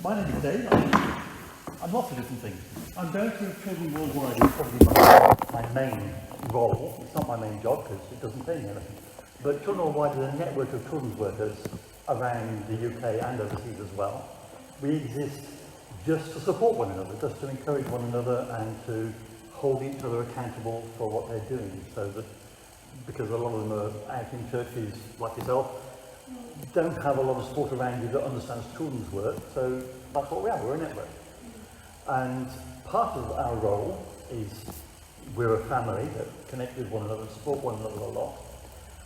My name is Dave. I'm lots of different things. I'm Director of Children Worldwide is probably my main role. It's not my main job because it doesn't pay me anything. But Children Worldwide is a network of children's workers around the UK and overseas as well. We exist just to support one another, just to encourage one another and to hold each other accountable for what they're doing. So that, because a lot of them are out in churches like yourself, don't have a lot of support around you that understands children's work, so that's what we are, we're a network. And part of our role is we're a family that connect with one another and support one another a lot.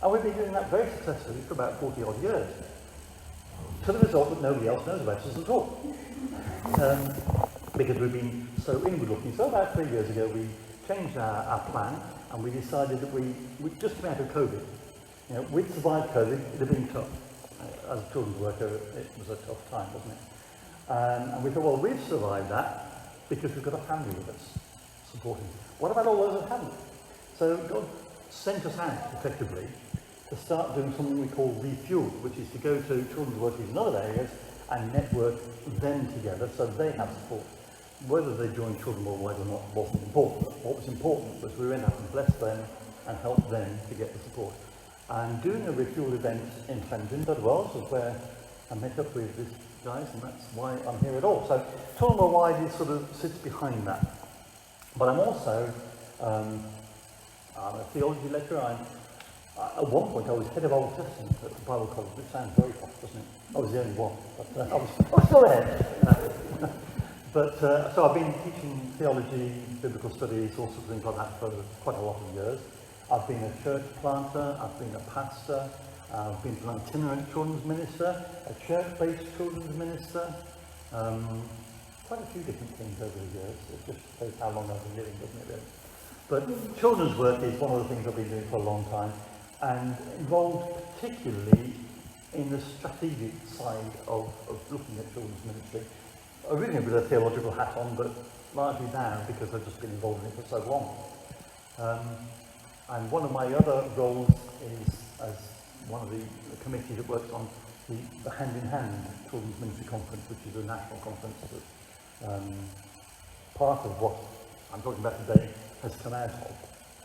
And we've been doing that very successfully for about 40 odd years. To the result that nobody else knows about us at all. Because we've been so inward looking. So about 3 years ago we changed our plan and we decided that we just came out of COVID. You know, we'd survived COVID, it had been tough. As a children's worker, it was a tough time, wasn't it? And we thought, well, we've survived that because we've got a family with us, supporting. What about all those that haven't? So God sent us out, effectively, to start doing something we call Refuel, which is to go to children's workers in other areas and network them together so they have support. Whether they joined Children Worldwide or not wasn't important. What was important was we went out and blessed them and helped them to get the support. And doing a Refuel event in Fenton, that was where I met up with these guys, and that's why I'm here at all. So Children Worldwide is sort of sits behind that. But I'm also I'm a theology lecturer. At one point I was head of Old Testament at the Bible College, which sounds very posh, doesn't it? I was the only one, but I was still there. But so I've been teaching theology, biblical studies, all sorts of things like that for quite a lot of years. I've been a church planter, I've been a pastor, I've been an itinerant children's minister, a church-based children's minister, quite a few different things over the years. It just shows how long I've been living, doesn't it really? But children's work is one of the things I've been doing for a long time, and involved particularly in the strategic side of looking at children's ministry. Originally with a theological hat on, but largely now because I've just been involved in it for so long. And one of my other roles is as one of the committee that works on the Hand in Hand Children's Ministry Conference, which is a national conference that part of what I'm talking about today has come out of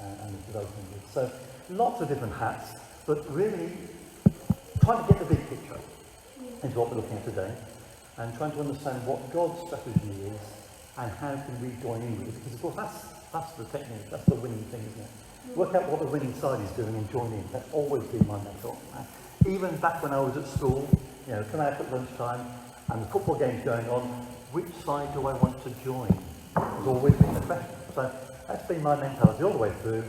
and is developing with. So lots of different hats, but really trying to get the big picture into what we're looking at today and trying to understand what God's strategy is and how can we join in with it. Because of course that's the technique, that's the winning thing, isn't it? Work out what the winning side is doing and join in. That's always been my mentor. Even back when I was at school, you know, come out at lunchtime and the football game's going on, which side do I want to join? It's always been the question. So that's been my mentality all the way through,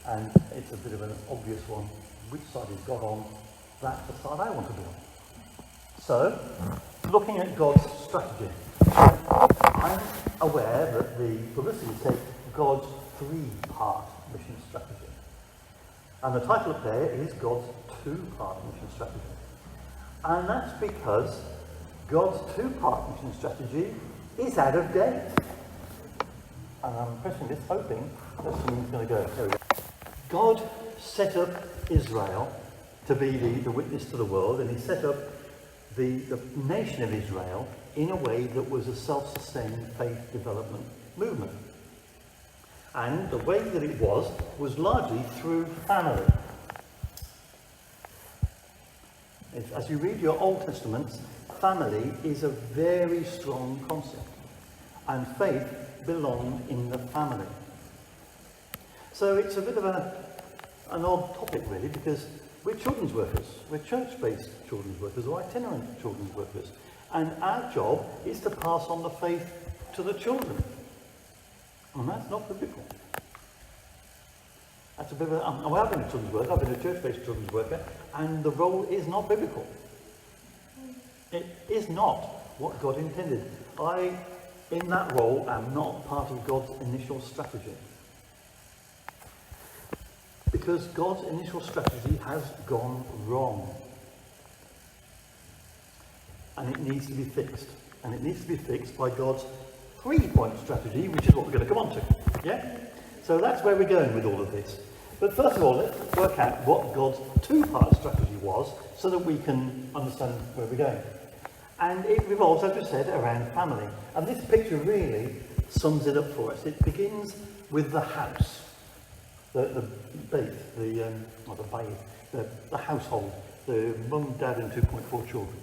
and it's a bit of an obvious one. Which side is God on? That's the side I want to be on. So, looking at God's strategy. I'm aware that the publicity says God's three-part mission strategy. And the title up there is God's two-part mission strategy. And that's because God's two-part mission strategy is out of date. And I'm pressing this, hoping that something's going to go. There we go. God set up Israel to be the witness to the world, and he set up the nation of Israel in a way that was a self-sustaining faith development movement. And the way that it was largely through family. As you read your Old Testaments, family is a very strong concept. And faith belongs in the family. So it's a bit of an odd topic really, because we're children's workers. We're church-based children's workers or itinerant children's workers. And our job is to pass on the faith to the children. And that's not biblical. That's a bit of I've been a children's worker, I've been a church-based children's worker, and the role is not biblical. It is not what God intended. I, in that role, am not part of God's initial strategy. Because God's initial strategy has gone wrong. And it needs to be fixed. And it needs to be fixed by God's three-point strategy, which is what we're going to come on to. Yeah? So that's where we're going with all of this. But first of all, let's work out what God's two-part strategy was so that we can understand where we're going. And it revolves, as we said, around family. And this picture really sums it up for us. It begins with the house, the household, the mum, dad and 2.4 children.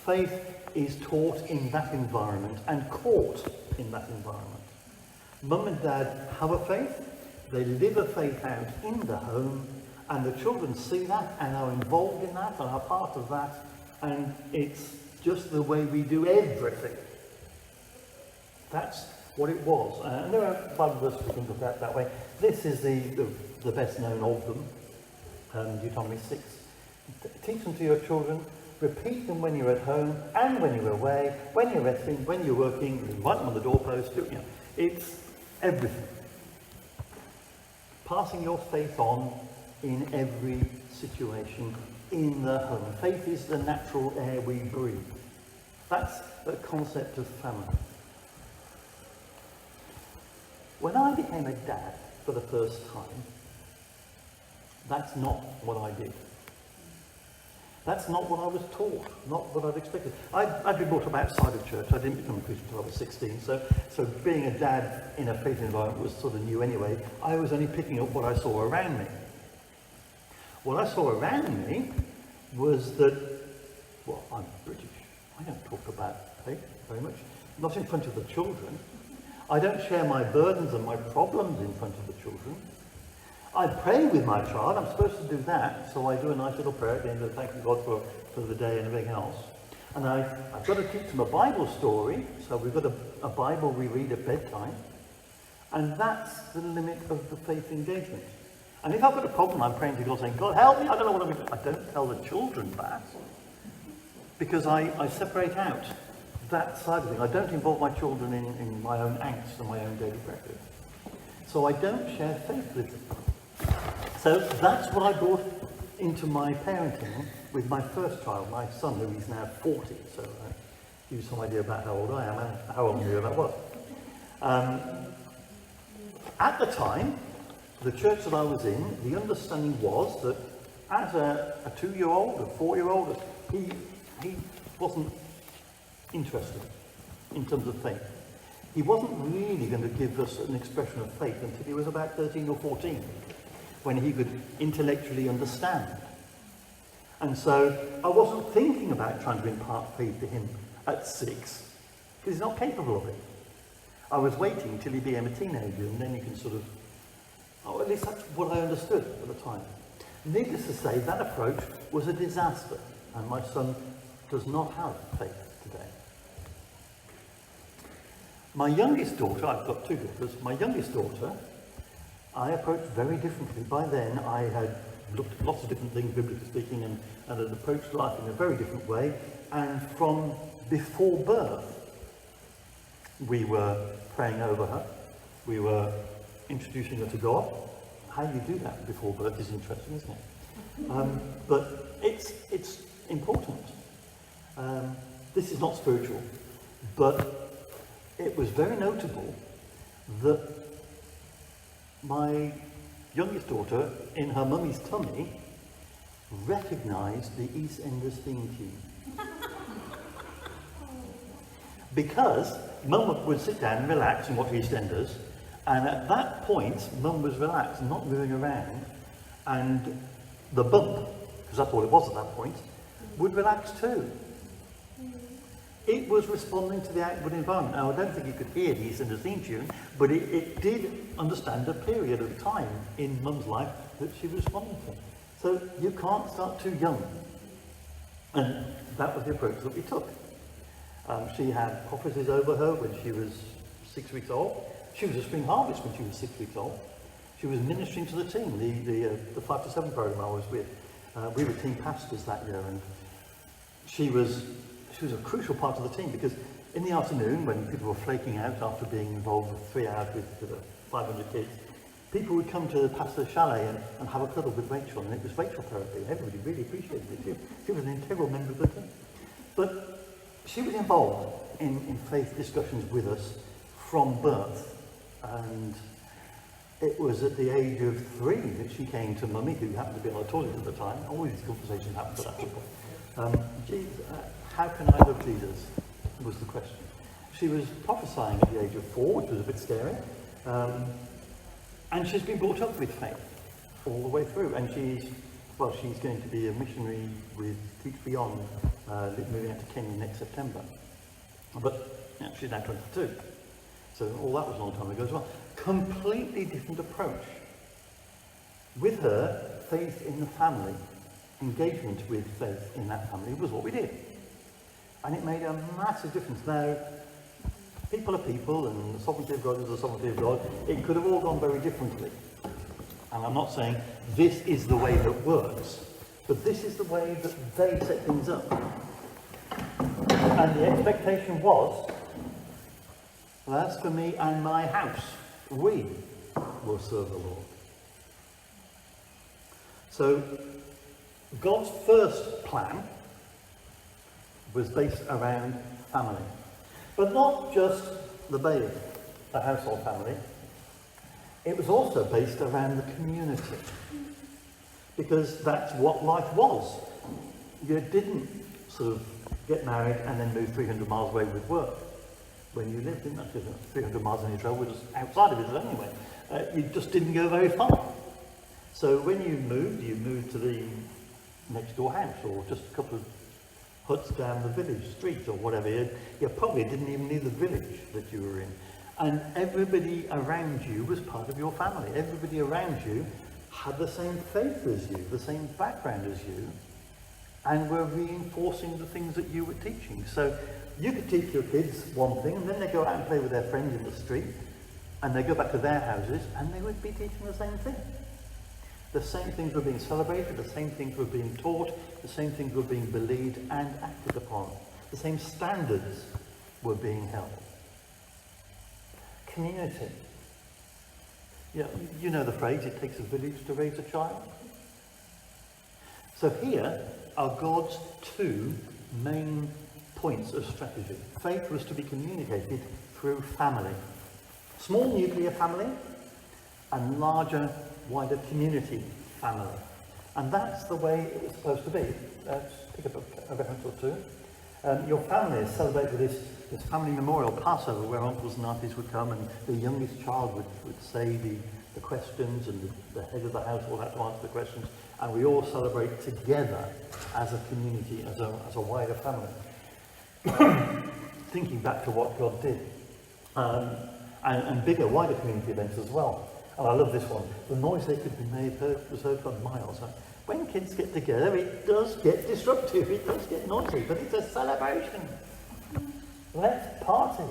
Faith is taught in that environment and caught in that environment. Mum and dad have a faith, they live a faith out in the home, and the children see that and are involved in that and are part of that, and it's just the way we do everything. That's what it was. And there are 5 verses we can look at that way. This is the best known of them, Deuteronomy 6. Teach them to your children, repeat them when you're at home and when you're away, when you're resting, when you're working, you write them on the doorpost, it's everything. Passing your faith on in every situation in the home. Faith is the natural air we breathe. That's the concept of family. When I became a dad for the first time, that's not what I did. That's not what I was taught, not what I'd expected. I'd been brought up outside of church. I didn't become a Christian until I was 16, so being a dad in a faith environment was sort of new anyway. I was only picking up what I saw around me. What I saw around me was that, well, I'm British. I don't talk about faith very much, not in front of the children. I don't share my burdens and my problems in front of the children. I pray with my child, I'm supposed to do that, so I do a nice little prayer at the end of thanking God for the day and everything else. And I've got to teach them a Bible story, so we've got a Bible we read at bedtime, and that's the limit of the faith engagement. And if I've got a problem, I'm praying to God saying, God help me, I don't know what I'm going to do. I don't tell the children that, because I separate out that side of things. I don't involve my children in my own angst and my own daily practice. So I don't share faith with them. So that's what I brought into my parenting with my first child, my son, who is now 40. So give you some idea about how old I am and how long ago that was. At the time, the church that I was in, the understanding was that as a 2-year-old, a 4-year-old, he wasn't interested in terms of faith. He wasn't really going to give us an expression of faith until he was about 13 or 14, when he could intellectually understand. And so I wasn't thinking about trying to impart faith to him at 6, because he's not capable of it. I was waiting until he became a teenager, and then you can sort of, at least that's what I understood at the time. Needless to say, that approach was a disaster, and my son does not have faith today. My youngest daughter, I've got 2 daughters, my youngest daughter, I approached very differently. By then, I had looked at lots of different things, biblically speaking, and had approached life in a very different way. And from before birth, we were praying over her. We were introducing her to God. How you do that before birth is interesting, isn't it? But it's important. This is not spiritual, but it was very notable that my youngest daughter, in her mummy's tummy, recognised the EastEnders theme tune. Because mum would sit down and relax and watch EastEnders, and at that point, mum was relaxed, not moving around, and the bump, because that's all it was at that point, would relax too. It was responding to the outward environment. Now, I don't think you could hear the EastEnders theme tune, but it did understand a period of time in mum's life that she was responding to. So you can't start too young. And that was the approach that we took. She had prophecies over her when she was 6 weeks old. She was a Spring Harvest when she was 6 weeks old. She was ministering to the team, the 5 to 7 program I was with. We were team pastors that year, and she was a crucial part of the team, because in the afternoon, when people were flaking out after being involved with 3 hours with 500 kids, people would come to the pastor's chalet and have a cuddle with Rachel, and it was Rachel therapy, and everybody really appreciated it. She was an integral member of the team. But she was involved in faith discussions with us from birth, and it was at the age of 3 that she came to Mummy, who happened to be on the toilet at the time. All these conversations happened at that point. how can I love Jesus, was the question. She was prophesying at the age of 4, which was a bit scary. And she's been brought up with faith all the way through. And she's going to be a missionary with Teach Beyond, moving out to Kenya next September. But she's now 22. So all that was a long time ago as well. Completely different approach. With her, faith in the family, engagement with faith in that family was what we did. And it made a massive difference. Now, people are people, and the sovereignty of God is the sovereignty of God. It could have all gone very differently. And I'm not saying this is the way that works, but this is the way that they set things up. And the expectation was, well, as for me and my house, we will serve the Lord. So, God's first plan was based around family. But not just the baby, the household family. It was also based around the community. Because that's what life was. You didn't sort of get married and then move 300 miles away with work. When you lived in that 300 miles in Israel, was outside of Israel anyway. You just didn't go very far. So when you moved to the next door house, or just a couple of huts down the village street, or whatever. You probably didn't even need the village that you were in. And everybody around you was part of your family. Everybody around you had the same faith as you, the same background as you, and were reinforcing the things that you were teaching. So you could teach your kids one thing, and then they go out and play with their friends in the street, and they go back to their houses, and they would be teaching the same thing. The same things were being celebrated, the same things were being taught, the same things were being believed and acted upon. The same standards were being held. Community. Yeah, you know the phrase, it takes a village to raise a child. So here are God's two main points of strategy. Faith was to be communicated through family. Small nuclear family and larger, wider community family. And that's the way it was supposed to be. Let's pick up a reference or two. Your families celebrated this family memorial Passover, where uncles and aunties would come, and the youngest child would say the questions, and the head of the household had to answer the questions, and we all celebrate together as a community, as a wider family. Thinking back to what God did. And bigger, wider community events as well. And I love this one. The noise they could be made was heard for miles. When kids get together, it does get disruptive, it does get noisy, but it's a celebration. Let's party.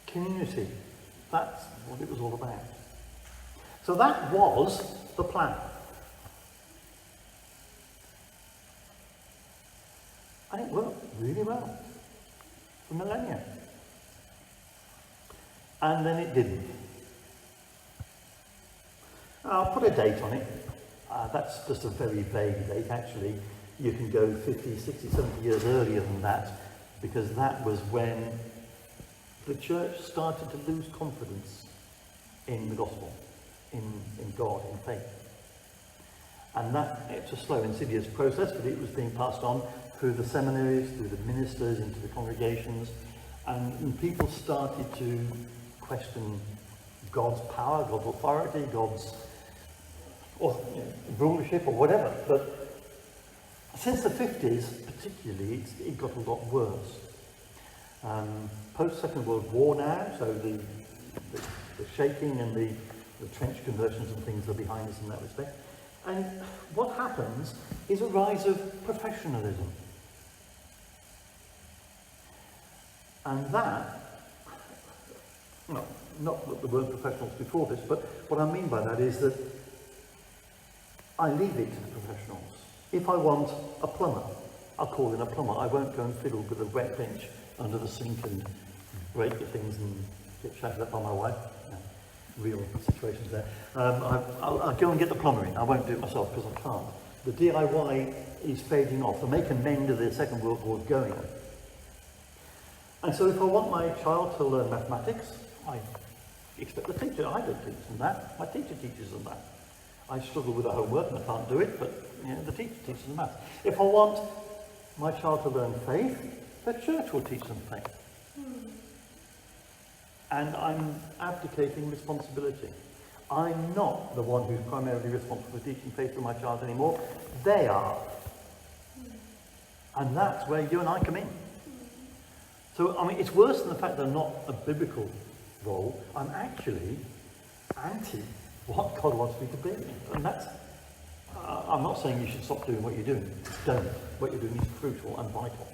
Community. That's what it was all about. So that was the plan. And it worked really well for millennia. And then it didn't. I'll put a date on it. That's just a very vague date, actually. You can go 50, 60, 70 years earlier than that, because that was when the church started to lose confidence in the gospel, in God, in faith. And it's a slow, insidious process, but it was being passed on through the seminaries, through the ministers, into the congregations, and people started to question God's power, God's authority, God's rulership or whatever. But since the 50s, particularly, it got a lot worse. Post-Second World War now, so the shaking and the trench conversions and things are behind us in that respect. And what happens is a rise of professionalism. And that, not that there weren't professionals before this, but what I mean by that is that I leave it to the professionals. If I want a plumber, I'll call in a plumber. I won't go and fiddle with a wet bench under the sink and break the things and get shouted at by my wife. No, real situations there. I'll go and get the plumber in. I won't do it myself because I can't. The DIY is fading off. The make and mend of the Second World War is going on. And so if I want my child to learn mathematics, I expect the teacher. I don't teach them that. My teacher teaches them that. I struggle with the homework and I can't do it, but the teacher teaches them maths. If I want my child to learn faith, the church will teach them faith. And I'm abdicating responsibility. I'm not the one who's primarily responsible for teaching faith to my child anymore. They are. And that's where you and I come in. So, I mean, it's worse than the fact that I'm not a biblical role. I'm actually anti what God wants me to be. And that's, I'm not saying you should stop doing what you're doing. Don't. What you're doing is crucial and vital.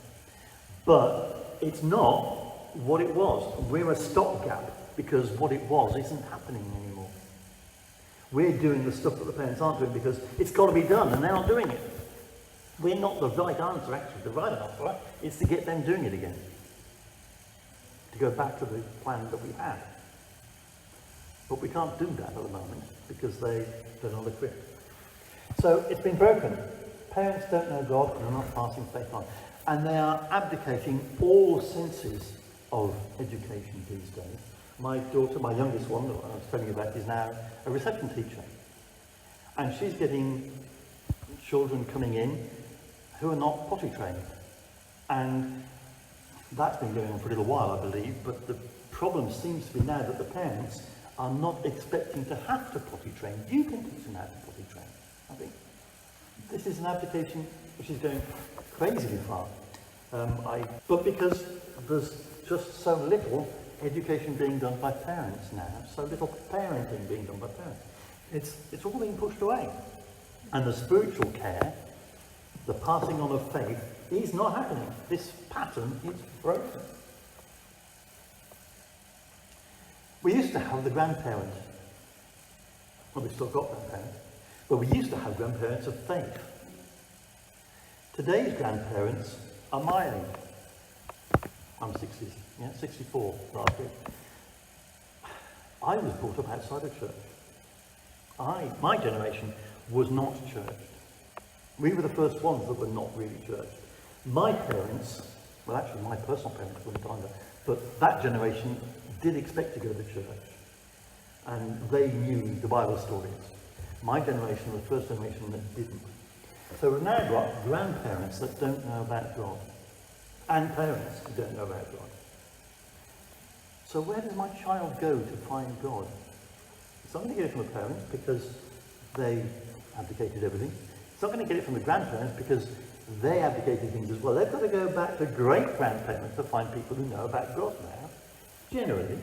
But it's not what it was. We're a stopgap because what it was isn't happening anymore. We're doing the stuff that the parents aren't doing because it's got to be done and they're not doing it. We're not the right answer, actually. The right answer is to get them doing it again. To go back to the plan that we had. But we can't do that at the moment because they're not equipped. So it's been broken. Parents don't know God and are not passing faith on. And they are abdicating all senses of education these days. My daughter, my youngest one, that I was telling you about, is now a reception teacher. And she's getting children coming in who are not potty trained. And that's been going on for a little while, I believe, but the problem seems to be now that the parents are not expecting to have to potty train. You can teach them how to potty train, I think. This is an application which is going crazily far. But because there's just so little education being done by parents now, so little parenting being done by parents, it's all being pushed away. And the spiritual care, the passing on of faith, is not happening. This pattern is broken. We used to have the grandparents. Well, we've still got grandparents. But we used to have grandparents of faith. Today's grandparents are my age. I'm 64 last year. I was brought up outside of church. My generation was not churched. We were the first ones that were not really churched. My parents, well actually my personal parents weren't either, but that generation did expect to go to church. And they knew the Bible stories. My generation was the first generation that didn't. So we've now got grandparents that don't know about God. And parents who don't know about God. So where does my child go to find God? It's not going to get it from the parents because they abdicated everything. It's not going to get it from the grandparents because they abdicated things as well. They've got to go back to great-grandparents to find people who know about God now, generally.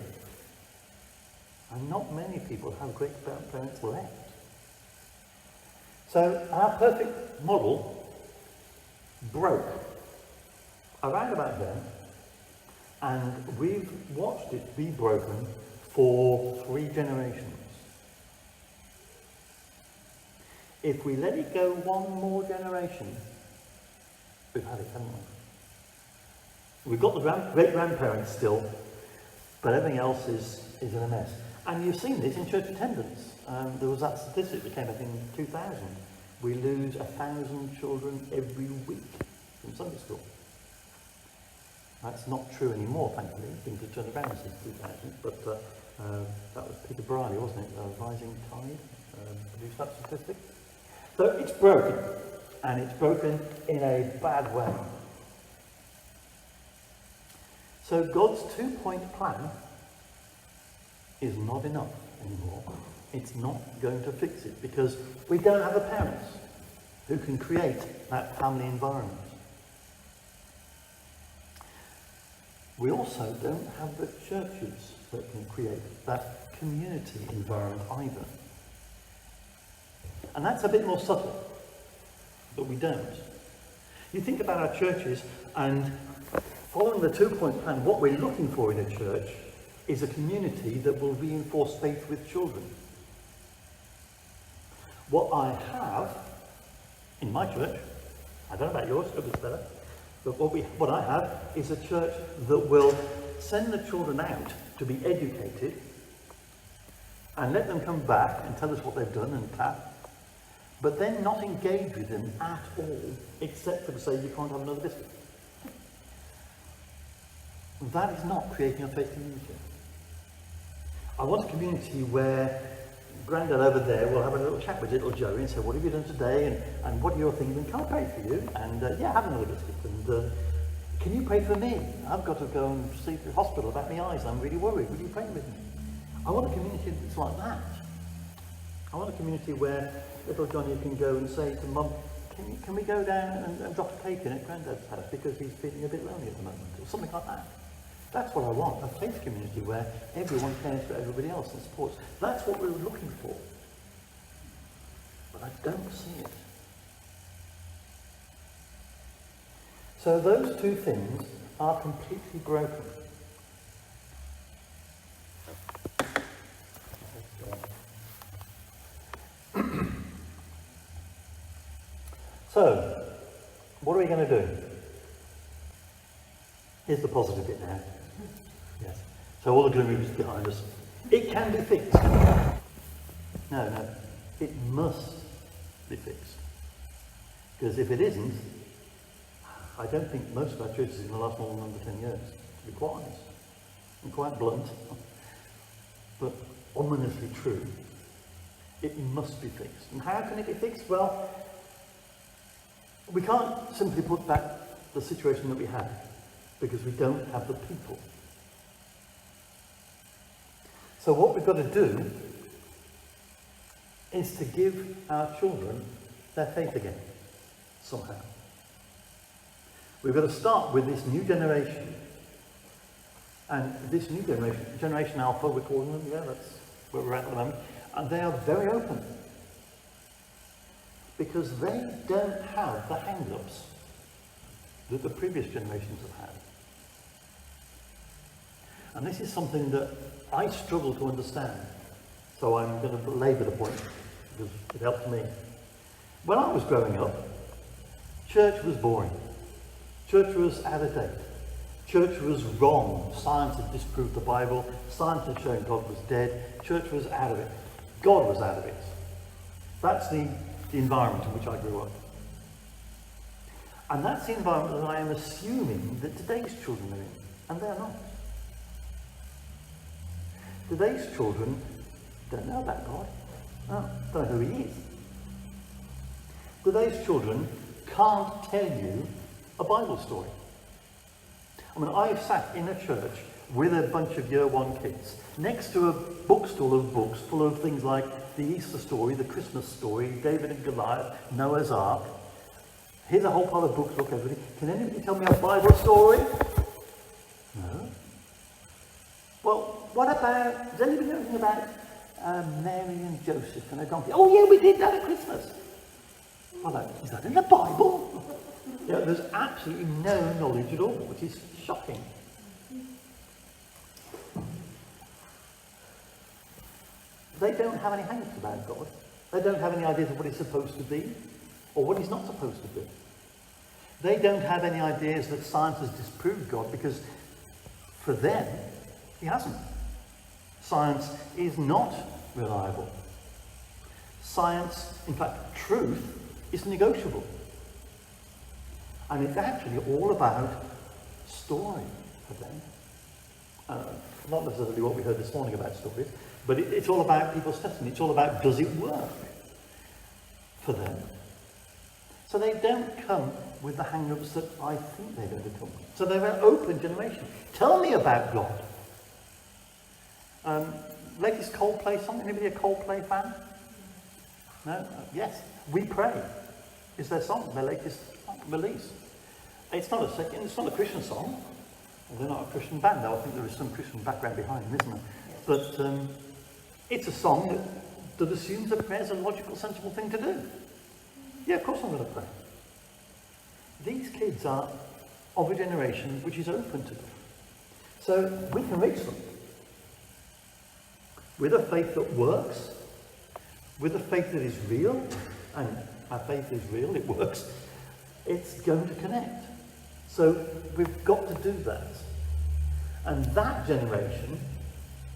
And not many people have great-grandparents left. So our perfect model broke around about then, and we've watched it be broken for 3 generations. If we let it go one more generation, we've had it, haven't we? We've got the great-grandparents still, but everything else is in a mess. And you've seen this in church attendance. There was that statistic that came up in 2000. We lose 1,000 children every week from Sunday school. That's not true anymore, thankfully. Things have turned around since 2000, but that was Peter Briley, wasn't it? Rising Tide produced that statistic. So it's broken, and it's broken in a bad way. So God's 2-point plan is not enough anymore. It's not going to fix it because we don't have the parents who can create that family environment. We also don't have the churches that can create that community environment either. And that's a bit more subtle, but we don't. You think about our churches, and following the 2-point plan, what we're looking for in a church is a community that will reinforce faith with children. What I have in my church, I don't know about yours, hope it's better, but what I have is a church that will send the children out to be educated and let them come back and tell us what they've done and clap, but then not engage with them at all, except for to say you can't have another biscuit. That is not creating a faith community. I want a community where Grandad over there will have a little chat with little Joey and say, what have you done today? And what are your things? And can I pray for you? And yeah, have another biscuit. And can you pray for me? I've got to go and see the hospital about my eyes. I'm really worried. Will you pray with me? I want a community that's like that. I want a community where little Johnny can go and say to Mum, can we go down and drop a cake in at Grandad's house because he's feeling a bit lonely at the moment, or something like that. That's what I want, a faith community where everyone cares for everybody else and supports. That's what we were looking for. But I don't see it. So those two things are completely broken. So, what are we going to do? Here's the positive bit now. Yes. So all the gloom is behind us. It can be fixed. No. It must be fixed. Because if it isn't, I don't think most of our churches are going to last more than under 10 years, to be quite honest. And quite blunt, but ominously true. It must be fixed. And how can it be fixed? Well, we can't simply put back the situation that we had, because we don't have the people. So what we've got to do is to give our children their faith again, somehow. We've got to start with this new generation. And this new generation, Generation Alpha, we're calling them, yeah, that's where we're at the moment. And they are very open. Because they don't have the hang-ups that the previous generations have had. And this is something that I struggle to understand. So I'm going to belabor the point, because it helped me. When I was growing up, church was boring. Church was out of date. Church was wrong. Science had disproved the Bible. Science had shown God was dead. Church was out of it. God was out of it. That's the environment in which I grew up. And that's the environment that I am assuming that today's children are in. And they're not. Today's children don't know about God. No, don't know who he is. Today's children can't tell you a Bible story. I mean, I've sat in a church with a bunch of year one kids next to a bookstall of books full of things like the Easter story, the Christmas story, David and Goliath, Noah's Ark. Here's a whole pile of books, look everybody. Can anybody tell me a Bible story? No. Well, what about, does anybody know anything about Mary and Joseph and a donkey? Oh yeah, we did that at Christmas. Well, is that in the Bible? Yeah, there's absolutely no knowledge at all, which is shocking. They don't have any hang-ups about God. They don't have any ideas of what he's supposed to be or what he's not supposed to do. They don't have any ideas that science has disproved God, because for them, he hasn't. Science is not reliable. Science, in fact, truth, is negotiable. And it's actually all about story for them. Not necessarily what we heard this morning about stories, but it's all about people's testimony. It's all about, does it work for them? So they don't come with the hang-ups that I think they're going to come with. So they're an open generation. Tell me about God. Latest Coldplay song. Anybody a Coldplay fan? No? Yes. We Pray is their song, their latest release. It's not a Christian song. They're not a Christian band, though I think there is some Christian background behind them, isn't there? But it's a song that assumes that prayer is a logical, sensible thing to do. Yeah, of course I'm going to pray. These kids are of a generation which is open to it. So we can reach them with a faith that works, with a faith that is real, and our faith is real, it works. It's going to connect. So we've got to do that. And that generation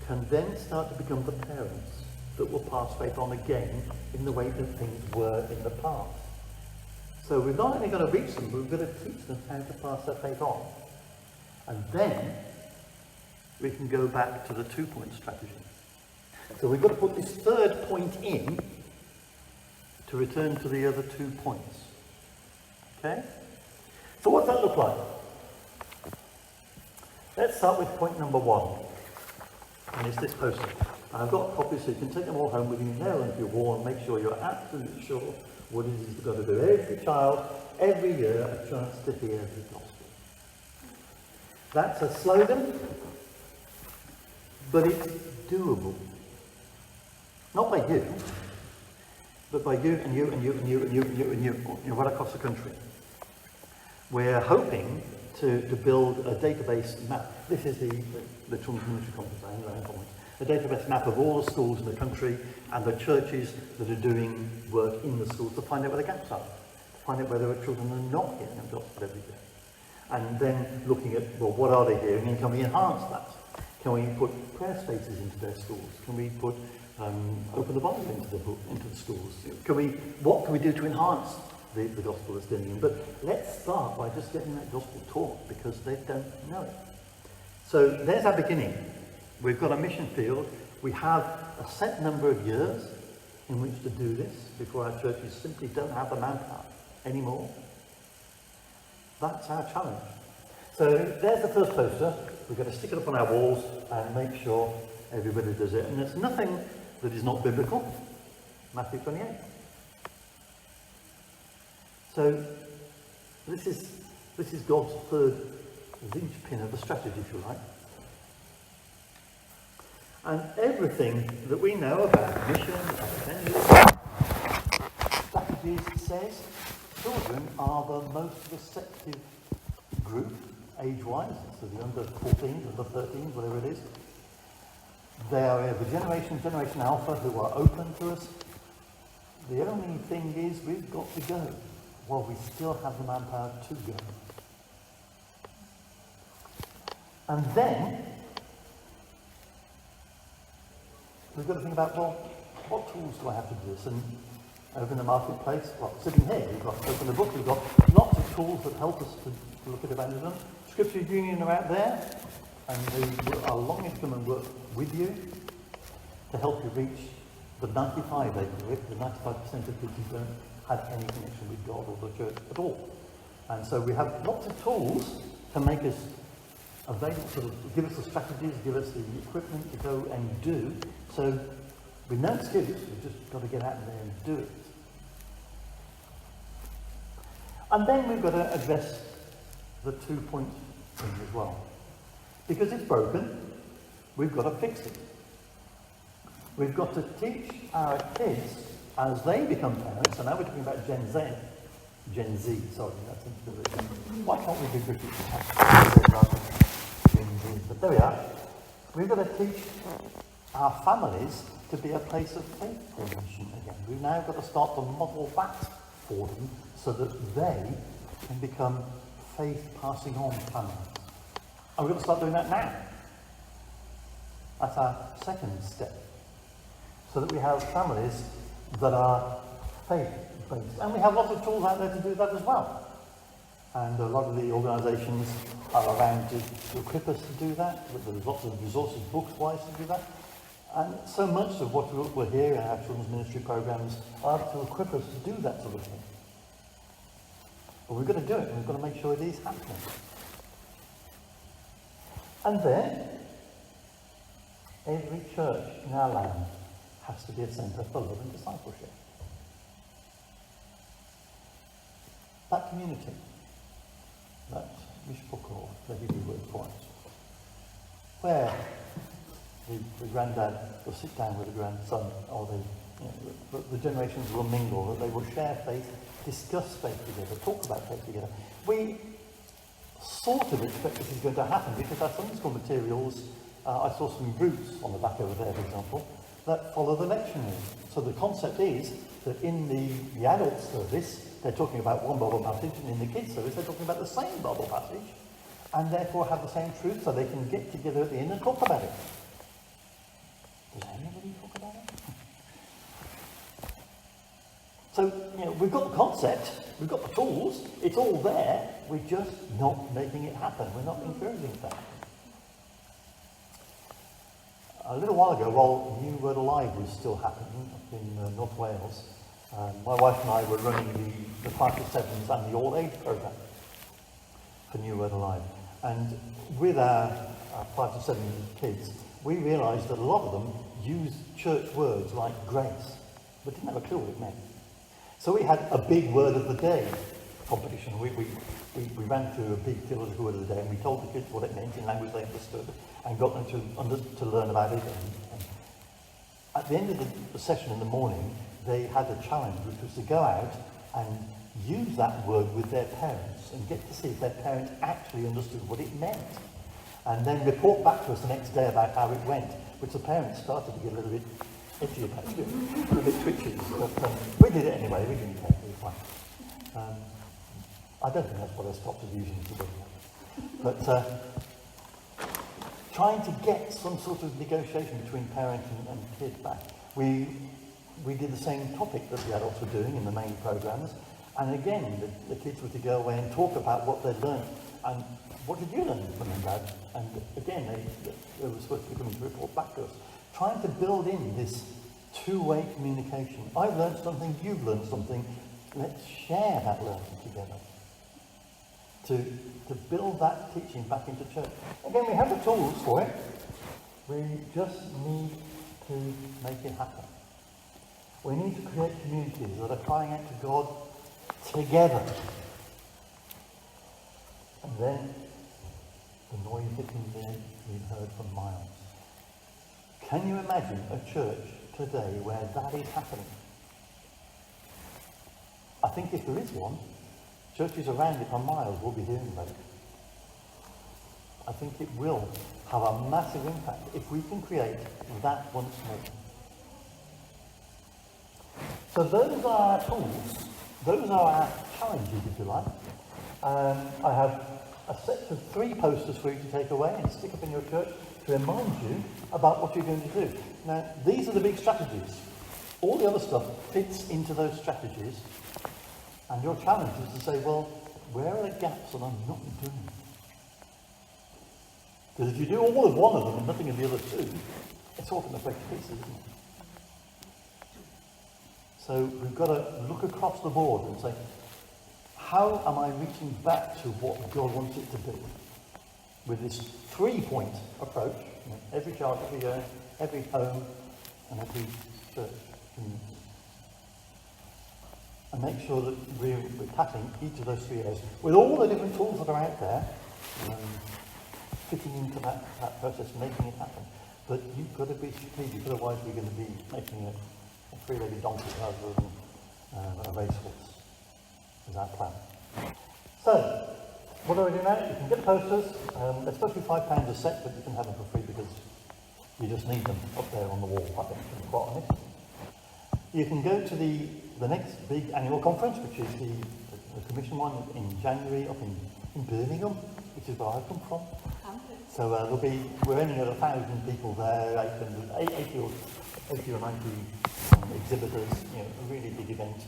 can then start to become the parents that will pass faith on again in the way that things were in the past. So we're not only going to reach them, but we're going to teach them how to pass their faith on. And then we can go back to the 2-point strategy. So we've got to put this third point in to return to the other 2 points. Okay? So what's that look like? Let's start with point number 1. And it's this poster. I've got copies so you can take them all home with you, nail them to your wall and make sure you're absolutely sure what it is you've got to do. Every child, every year, a chance to hear the gospel. That's a slogan, but it's doable. Not by you, but by you and you and you and you and you and you and you right across the country. We're hoping to build a database map. This is the Children's Ministry Conference, a database map of all the schools in the country and the churches that are doing work in the schools to find out where the gaps are, to find out where there are children that are not hearing the gospel every day. And then looking at, well, what are they hearing and can we enhance that? Can we put prayer spaces into their schools? Can we put open the Bible into the schools? What can we do to enhance the gospel that's getting in? But let's start by just getting that gospel taught because they don't know it. So there's our beginning. We've got a mission field. We have a set number of years in which to do this before our churches simply don't have the manpower anymore. That's our challenge. So there's the first poster. We've got to stick it up on our walls and make sure everybody does it. And there's nothing that is not biblical. Matthew 28. So this is God's third linchpin of the strategy, if you like. And everything that we know about mission, about strategies, says children are the most receptive group, age-wise, so the under 14s, under 13s, whatever it is. They are the Generation Alpha who are open to us. The only thing is we've got to go while we still have the manpower to go. And then we've got to think about, well, what tools do I have to do this? And over in the marketplace, well, sitting here, we've got open the book, we've got lots of tools that help us to look at evangelism. Scripture Union are out there, and they are longing to come and work with you to help you reach the 95, they call it, the 95% of people who don't have any connection with God or the church at all. And so we have lots of tools to make us available, to give us the strategies, give us the equipment to go and do. So with no excuse, we've just got to get out there and do it. And then we've got to address the 2-point thing as well. Because it's broken, we've got to fix it. We've got to teach our kids as they become parents, and now we're talking about Gen Z, that's interesting. Why can't we be British rather than Gen Z? But there we are. We've got to teach our families to be a place of faith formation again. We've now got to start to model that for them so that they can become faith passing on families. And we've got to start doing that now. That's our second step. So that we have families that are faith-based. And we have lots of tools out there to do that as well. And a lot of the organisations are around to equip us to do that. There's lots of resources, books-wise, to do that. And so much of what we're here in our children's ministry programmes are to equip us to do that sort of thing. But we've got to do it, and we've got to make sure it is happening. And then, every church in our land has to be a centre for love and discipleship. That community, that Mishpok or the Hebrew word for it, where the granddad will sit down with the grandson, or the generations will mingle, that they will share faith, discuss faith together, talk about faith together. We sort of expect this is going to happen because our Sunday school materials, I saw some roots on the back over there, for example, that follow the lectionary. So the concept is that in the adult service, they're talking about one Bible passage, and in the kids service, they're talking about the same Bible passage, and therefore have the same truth, so they can get together at the end and talk about it. Does anybody talk about it? So, we've got the concept, we've got the tools, it's all there, we're just not making it happen. We're not encouraging that. A little while ago, while New Word Alive was still happening up in North Wales, my wife and I were running the 5 to 7s and the All Age programme for New Word Alive. And with our 5 to 7 kids, we realised that a lot of them used church words like grace, but didn't have a clue what it meant. So we had a big word of the day competition. We ran through a big theological word of the day, and we told the kids what it meant in language they understood, and got them to learn about it. And at the end of the session in the morning, they had a challenge, which was to go out and use that word with their parents and get to see if their parents actually understood what it meant. And then report back to us the next day about how it went, which the parents started to get a little bit edgy about it, a little bit twitchy. But we did it anyway, we didn't care, it was fine. I don't think that's what I stopped us using to do. But trying to get some sort of negotiation between parent and kid back. We did the same topic that the adults were doing in the main programs, and again the kids were to go away and talk about what they'd learned and what did you learn from them, Dad? And again they were supposed to be coming to report back to us, trying to build in this two-way communication. I've learned something, you've learned something. Let's share that learning together. To build that teaching back into church. Again, we have the tools for it. We just need to make it happen. We need to create communities that are crying out to God together. And then the noise hitting there we've heard from miles. Can you imagine a church today where that is happening? I think if there is one, churches around it for miles will be hearing about it. I think it will have a massive impact if we can create that once more. So those are our tools, those are our challenges, if you like. I have a set of 3 posters for you to take away and stick up in your church to remind you about what you're going to do. Now, these are the big strategies. All the other stuff fits into those strategies. And your challenge is to say, well, where are the gaps that I'm not doing? Because if you do all of one of them and nothing of the other 2, it's all going to break to pieces, isn't it? So we've got to look across the board and say, how am I reaching back to what God wants it to be? With this 3-point approach, every child, every year, every home, and every church community. And make sure that we're tackling each of those 3 areas with all the different tools that are out there, fitting into that process, making it happen. But you've got to be strategic, otherwise we're going to be making a 3-legged donkey rather than a racehorse, is our plan. So, what do we do now? You can get the posters. They're supposed to be £5 a set, but you can have them for free because you just need them up there on the wall, I think, to be quite honest. You can go to the next big annual conference, which is the Commission one in January up in Birmingham, which is where I come from. So we're aiming at 1,000 people there, 80 or 90 exhibitors, a really big event.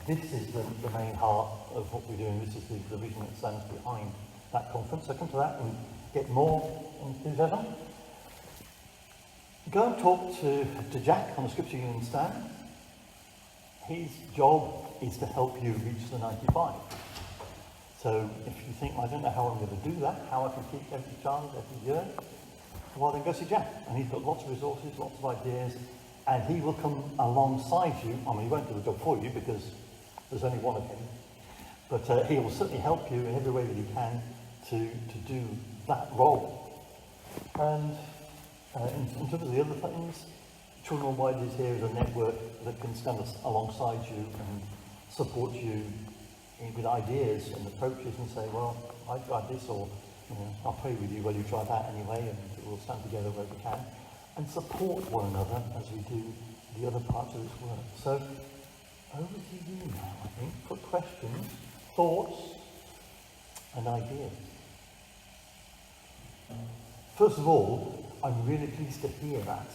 This is the main heart of what we're doing. This is the vision that stands behind that conference. So come to that and get more enthusiasm. Go and talk to Jack on the Scripture Union stand. His job is to help you reach the 95. So if you think, I don't know how I'm going to do that, how I can keep every child every year, well then go see Jack. And he's got lots of resources, lots of ideas, and he will come alongside you. I mean, he won't do the job for you because there's only one of him. But he will certainly help you in every way that he can to do that role. And in terms of the other things, Children Worldwide is here as a network that can stand alongside you and support you with ideas and approaches and say, well, I've tried this, or I'll pray with you while you try that anyway, and we'll stand together where we can and support one another as we do the other parts of this work. So over to you now, I think, for questions, thoughts and ideas. First of all, I'm really pleased to hear that,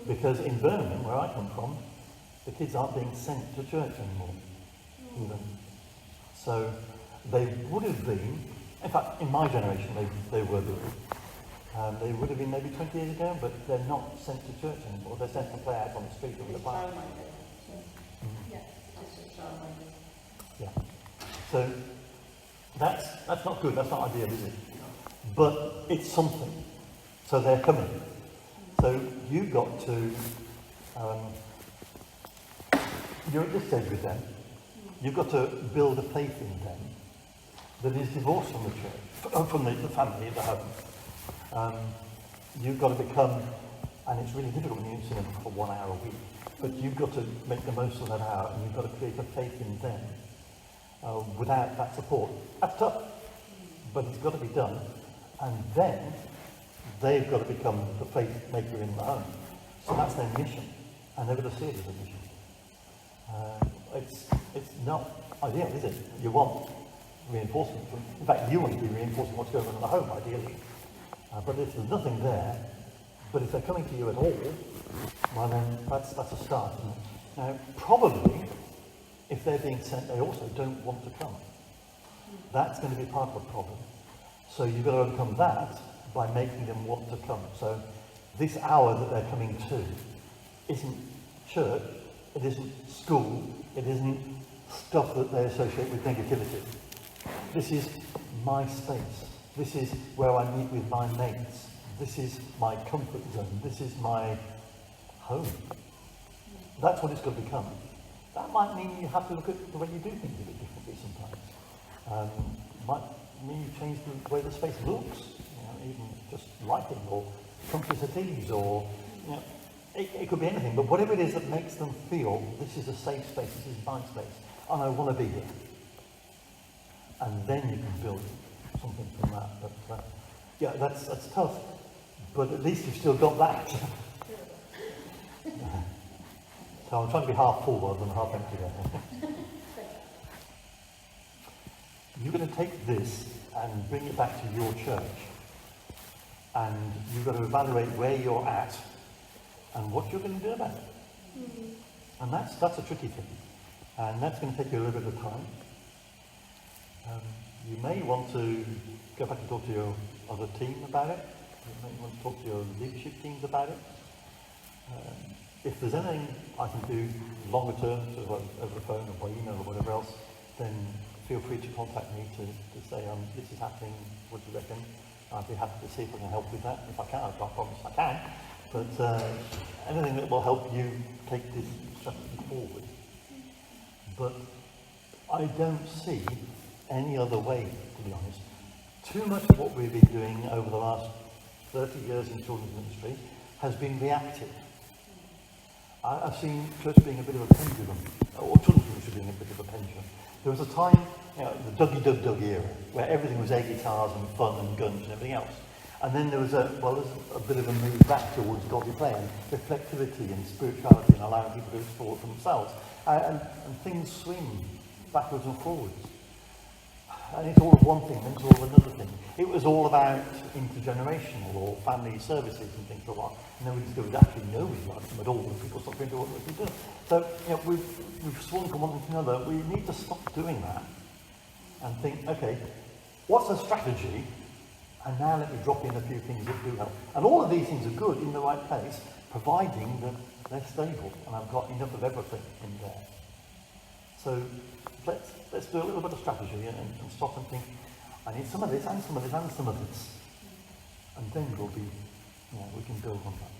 because in Birmingham, where I come from, the kids aren't being sent to church anymore, even. So they would have been, in fact, in my generation, they were doing. They would have been maybe 20 years ago, but they're not sent to church anymore. They're sent to play out on the street or the park. Yeah. So that's not good. That's not ideal, is it? But it's something. So they're coming. So you've got to. You're at this stage with them. You've got to build a faith in them that is divorced from the church, from the family, the home. You've got to become, and it's really difficult when you see them for 1 hour a week, but you've got to make the most of that hour, and you've got to create a faith in them. Without that support, that's tough, but it's got to be done. And then they've got to become the faith maker in the home. So that's their mission, and they've got to see it as a mission. It's not ideal, is it? You want reinforcement. In fact, you want to be reinforcing what's going on in the home, ideally. But if there's nothing there, but if they're coming to you at all, well then that's a start. Now, probably, if they're being sent, they also don't want to come. That's going to be part of the problem. So you've got to overcome that by making them want to come. So this hour that they're coming to isn't church, it isn't school, it isn't stuff that they associate with negativity. This is my space. This is where I meet with my mates. This is my comfort zone. This is my home. That's what it's got to become. That might mean you have to look at the way you do things a bit differently sometimes. Might mean you change the way the space looks, even just lighting or comfy settees or, it could be anything, but whatever it is that makes them feel this is a safe space, this is my space, and I want to be here. And then you can build something from that. But that's tough, but at least you've still got that. So I'm trying to be half full rather than half empty there. You're going to take this and bring it back to your church, and you've got to evaluate where you're at and what you're going to do about it. And that's a tricky thing, and that's going to take you a little bit of time. You may want to go back and talk to your other team about it. You may want to talk to your leadership teams about it. If there's anything I can do longer term, sort of over the phone or by email or whatever else, then feel free to contact me to say, this is happening, what do you reckon? I'd be happy to see if I can help with that. If I can, I promise I can. But anything that will help you take this strategy forward. But I don't see any other way, to be honest. Too much of what we've been doing over the last 30 years in children's ministry has been reactive. I've seen church being a bit of a pendulum, or children's ministry being a bit of a pendulum. There was a time, the Dougie era, where everything was air guitars and fun and guns and everything else. And then there was a bit of a move back towards godly play and reflectivity and spirituality and allowing people to explore for themselves. And things swing backwards and forwards. And it's all of one thing, and it's all of another thing. It was all about intergenerational or family services and things like that. And then we discovered actually nobody liked them at all, and people stopped doing what they do. So, we've swung from one to another. We need to stop doing that and think, okay, what's the strategy? And now let me drop in a few things that do help. And all of these things are good in the right place, providing that they're stable and I've got enough of everything in there. So let's do a little bit of strategy and stop and think, I need some of this and some of this and some of this. And then we can build on that.